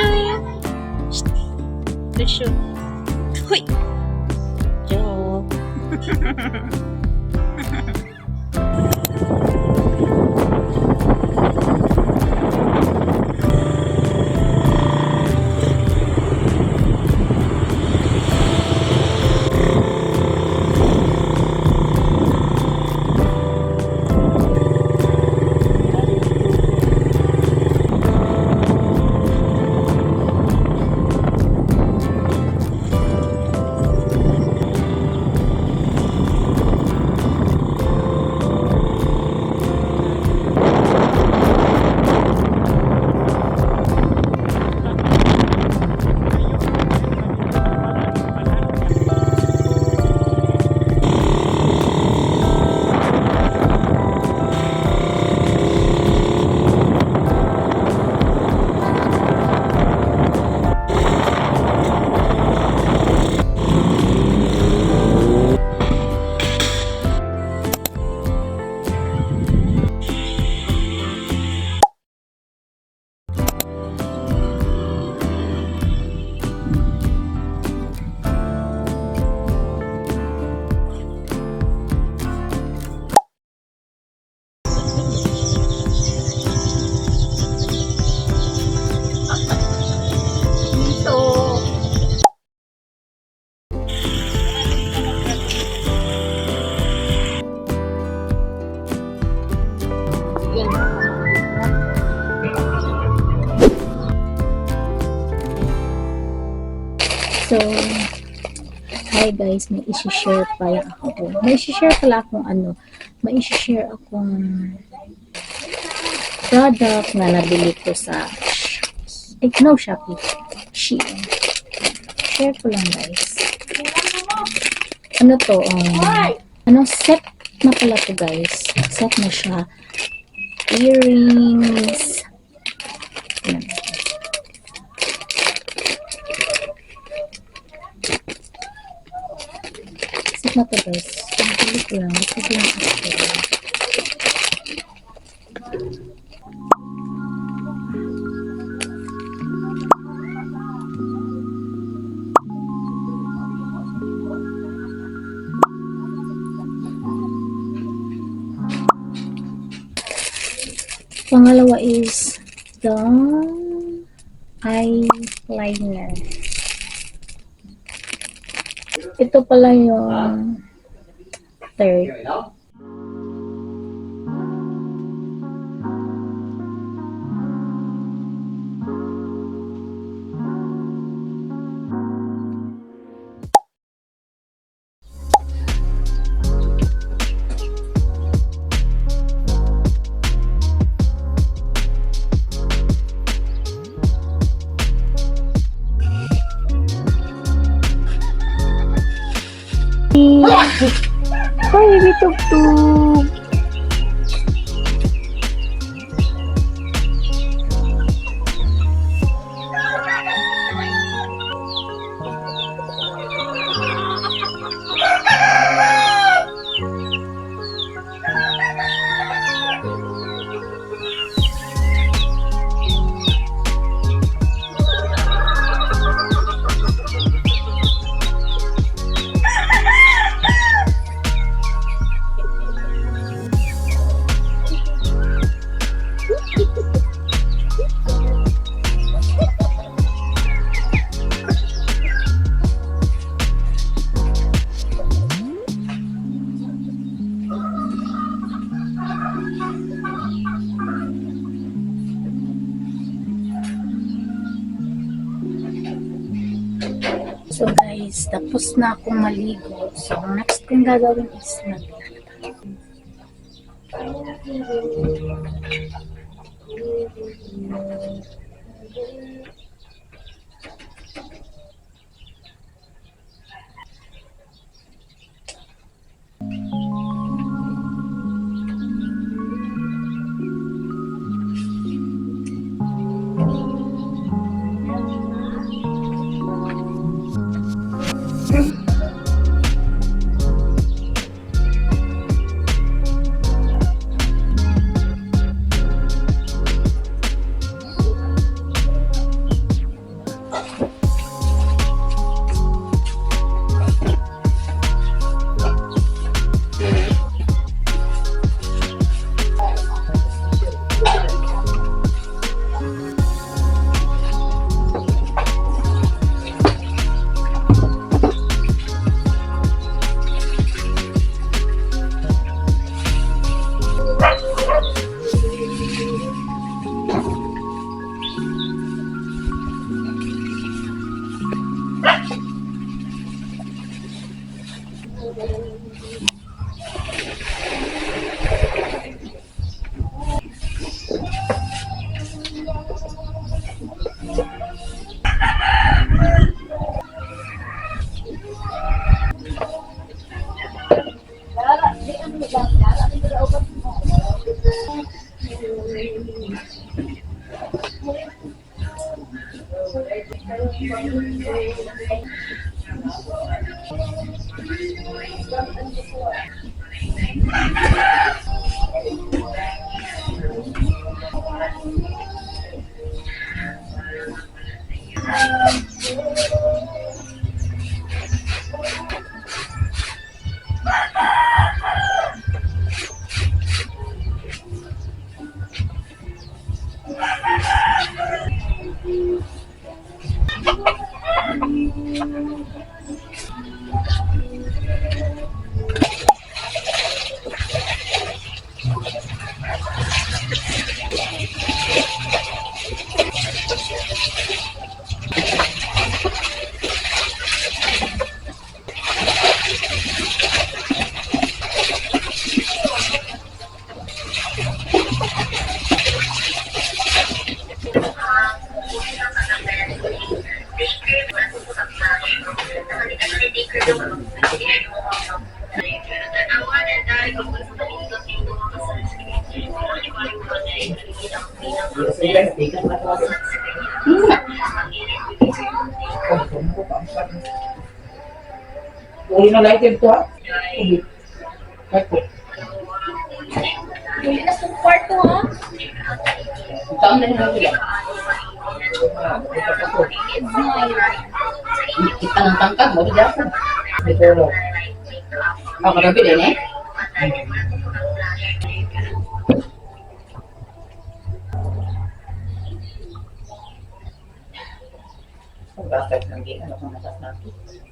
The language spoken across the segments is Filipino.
Joe! Good show. Hoy! Joe! So, hi guys, may isi-share pala ako. May isi-share pala akong may isi-share akong product na nabili ko sa Shopee. Shein. Share ko lang guys. Ano to? Set na pala to guys. Set na siya. Earrings. Ayan. Set na to guys. Nabili ko lang. Gusto ko lang i-share. Pangalawa is the eyeliner. Ito pala yung third. Hoy, bitugtog! So guys, tapos na akong maligo. So next kong gagawin is Uli na light yun ko ha. Huli na sa kwarto, ha? Saan na nila nila? Kita ng tangkag, mo di ako. Pero, ako rabi din eh.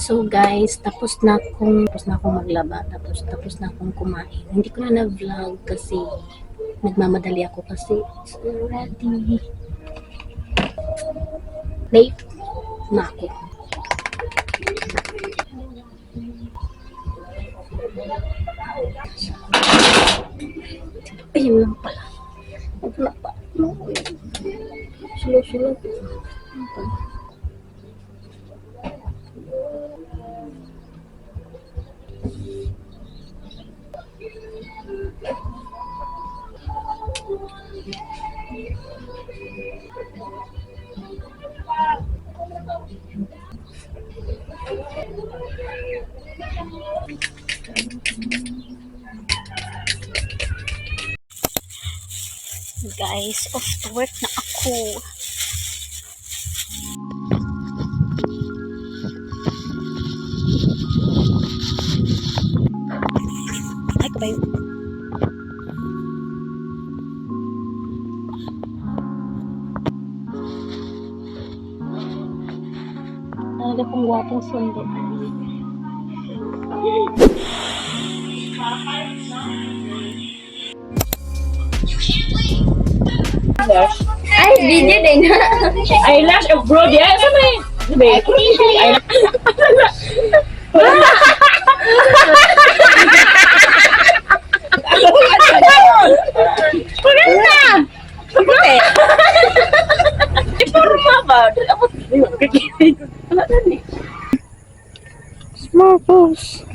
So guys, tapos na akong maglaba, tapos na akong kumain. Hindi ko na na-vlog kasi nagmamadali ako kasi it's already late na ako. Ayun lang pala. Wala pa. Sulo-sulo. Guys, off to work na ako. Ay, kabayo. Talaga pong gwapong sundo. Ay, video din. Eyelash of bro, yeah. Sabay. Maganda! Sabay. Iporma ba? Ako, wala na ni. Smart boss.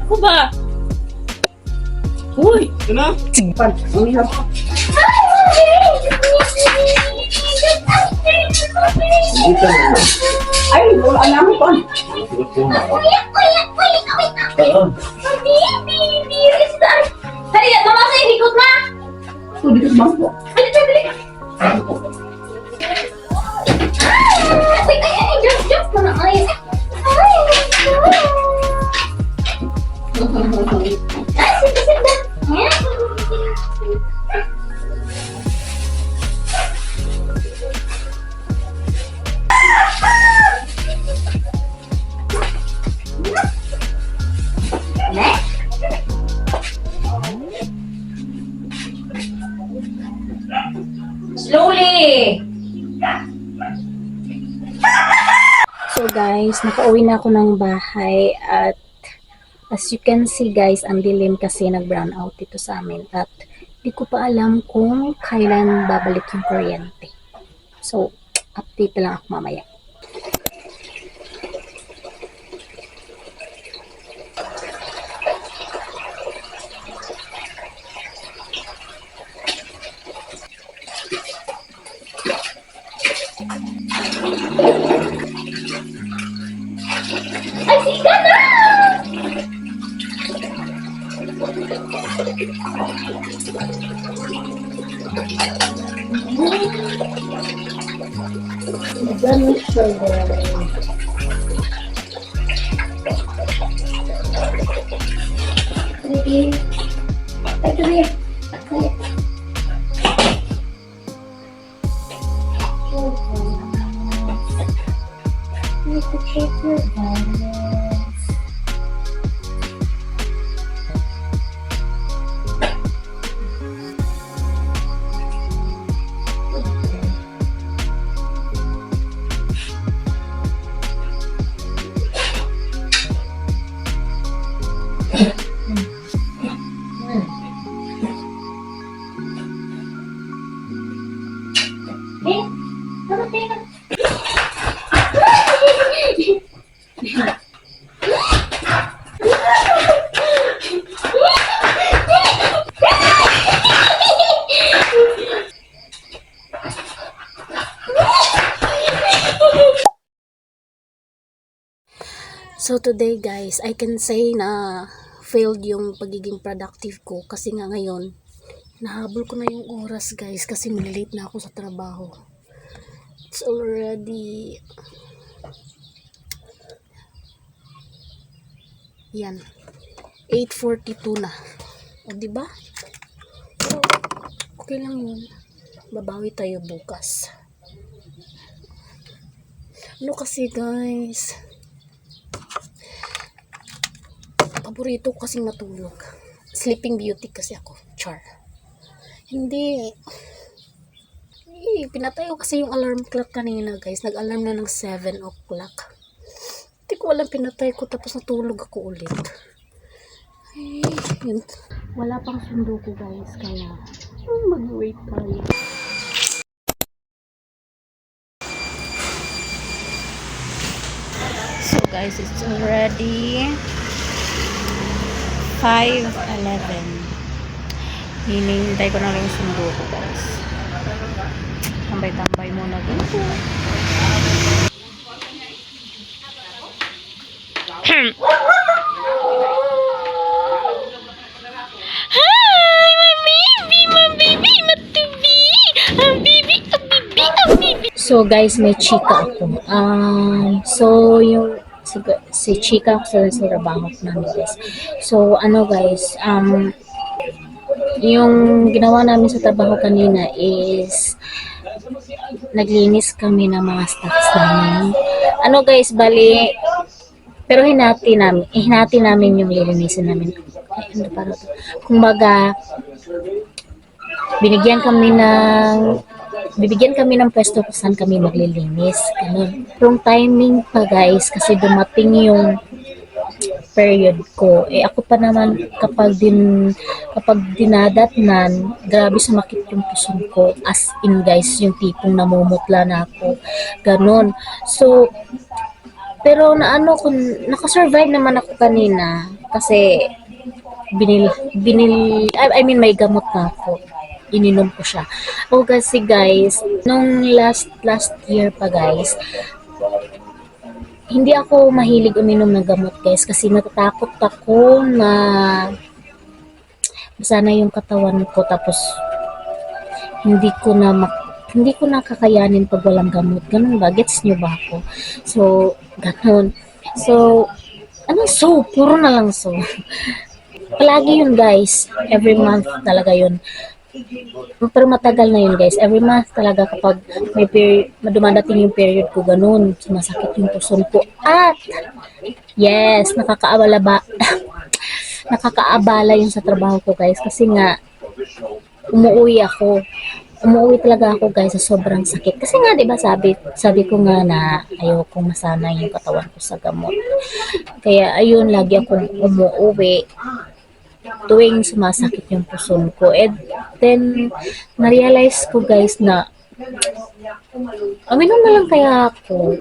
Ako ba? Uy! Ano? Pan, umihap. Ay, wala alam mo pa. Dali, mama sa ikot na! Ito, dito sa bangko. Dali, dali, dali! Ay, jump mo na, ay! Ay, sige. Slowly! So guys, nakauwi na ako ng bahay at as you can see guys, ang dilim kasi nag-brown out dito sa amin at di ko pa alam kung kailan babalik yung kuryente. So, update lang ako mamaya. Ganun siya, guys. Sige. Ay, sige. Ay. You need to check your balance. Eh, ano tayo? So today guys, I can say na failed yung pagiging productive ko kasi nga ngayon nahabol ko na yung oras guys kasi late na ako sa trabaho. It's already yan 8:42 na. O diba? Pero okay lang yun. Babawi tayo bukas. Ano kasi guys, paborito ko kasing matulog. Sleeping beauty kasi ako. Char. Hindi. Pinatay ko kasi yung alarm clock kanina guys. Nag-alarm na ng 7 o'clock. Hindi ko alam, pinatay ko tapos natulog ako ulit. Ay, yun. Wala pang sundo ko guys. Kaya mag-wait tayo. So guys, it's already 5:11. Hinihintay ko na lang yung sundo ko guys. Tambay-tambay muna dito. Hi, my baby, matubi. Ang baby. So guys, may chika ako. So yung si chika ako sa trabaho ko namin guys. So ano guys, yung ginawa namin sa trabaho kanina is naglinis kami ng mga stocks namin. Ano guys, bali, pero hinati namin yung lilinisin namin. Ay, ano para to? Kumbaga, bibigyan kami ng pwesto kung saan kami maglilinis. Ganun. Yung timing pa guys, kasi dumating yung period ko. Ako pa naman kapag dinadatnan, grabe sumakit yung puso ko. As in guys, yung tipong namumutla na ako. Ganun. So, pero nakasurvive naman ako kanina kasi may gamot na ako. Ininom ko siya. Kasi guys, nung last year pa guys, hindi ako mahilig uminom ng gamot guys kasi natatakot ako na sana yung katawan ko tapos hindi ko na kakayanin pag walang gamot. Ganun ba? Gets nyo ba ako? So, ganun. So, puro na lang so. Palagi yun guys. Every month talaga yun. Pero matagal na yun guys. Every month talaga kapag may dumadating yung period ko, ganun. Sumasakit yung puson ko. At, yes, nakakaabala yun sa trabaho ko guys. Kasi nga, umuwi talaga ako guys sa sobrang sakit. Kasi nga, diba sabi ko nga na ayokong masanay yung katawan ko sa gamot. Kaya ayun, lagi akong umuwi tuwing sumasakit yung puson ko. And then, na-realize ko guys na uminom na lang kaya ako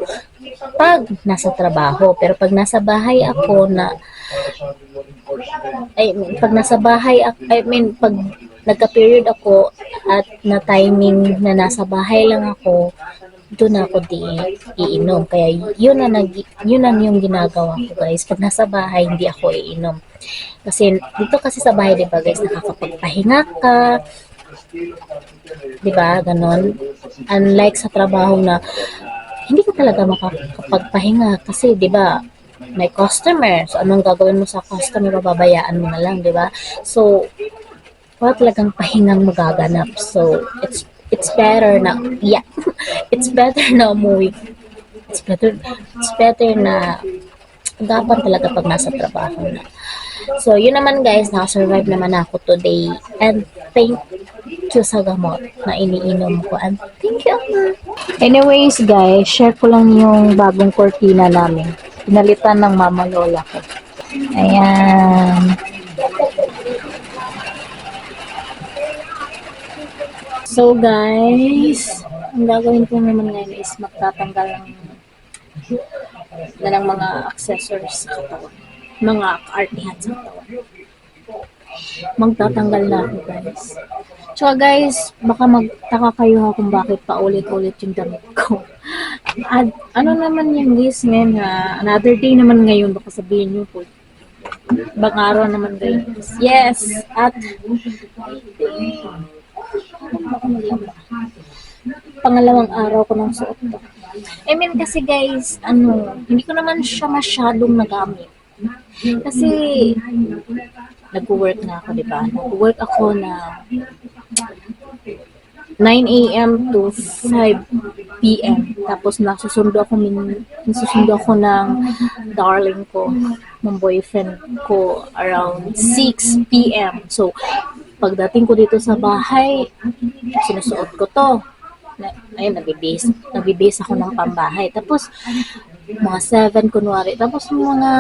pag nasa trabaho. Pero pag nasa bahay ako pag nagka-period ako at na timing na nasa bahay lang ako, doon ako iinom. Kaya yun ang yung ginagawa ko guys. Pag nasa bahay, hindi ako iinom. Kasi dito kasi sa bahay, diba guys, nakakapagpahinga ka, Diba? Ganon. Unlike sa trabaho na hindi ka talaga makakapagpahinga kasi, diba, may customer. So, anong gagawin mo sa customer? Babayaan mo na lang, diba? So, wala talagang pahingang magaganap. So, it's better na, yeah, it's better na umuwi. It's better na agapan talaga pag nasa trabaho na. So, yun naman guys, nakasurvive naman ako today. And thank you sa gamot na iniinom ko. And thank you. Anyways guys, share ko lang yung bagong cortina namin. Pinalitan ng mama lola ko. Ayan. So guys, ang gagawin ko naman ngayon is magtatanggal ng mga accessories sa katawan. Mga kaartihan sa katawan. Magtatanggal na ako guys. Tsaka guys, baka magtaka kayo ha kung bakit paulit-ulit yung damit ko. At ano naman yung guys ngayon ha, another day naman ngayon, baka sabihin nyo po. Ibang araw naman guys. Yes! At pangalawang araw ko ng suot to. I mean kasi guys, hindi ko naman siya masyadong nagamit. Kasi nag-work na ako, diba? Nag-work ako na 9 a.m. to 5 p.m. Tapos nasusundo ako ng darling ko, ng boyfriend ko around 6 p.m. So, pagdating ko dito sa bahay, sinusuot ko to. Ayun, nabibase ako ng pambahay. Tapos, mga 7 kunwari. Tapos, mga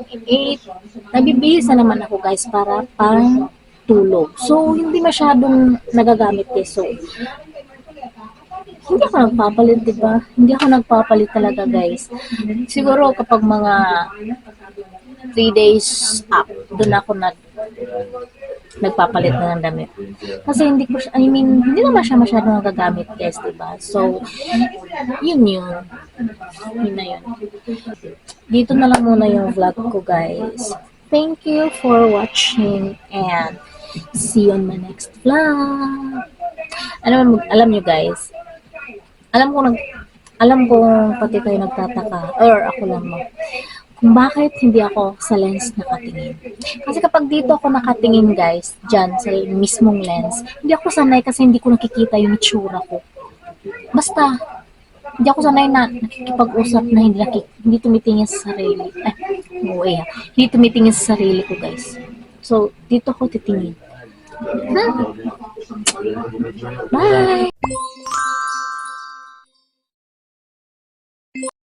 8, nabibihis na naman ako guys para pang tulog. So, hindi masyadong nagagamit eh. So, hindi ako nagpapalit, diba? Hindi ako nagpapalit talaga guys. Siguro kapag mga 3 days up, doon ako nagpapalit na ng damit. Kasi hindi naman siya masyadong nagagamit guys, diba? So, yun na yun. Dito na lang muna yung vlog ko guys. Thank you for watching and see you on my next vlog. Alam nyo guys, alam ko pati kayo nagtataka, or ako lang kung bakit hindi ako sa lens nakatingin. Kasi kapag dito ako nakatingin guys, dyan sa mismong lens, hindi ako sanay kasi hindi ko nakikita yung itsura ko. Basta, hindi ako sanay na nakikipag-usap na hindi tumitingin sa sarili. Hindi tumitingin sa sarili ko guys. So, dito ako titingin. Bye!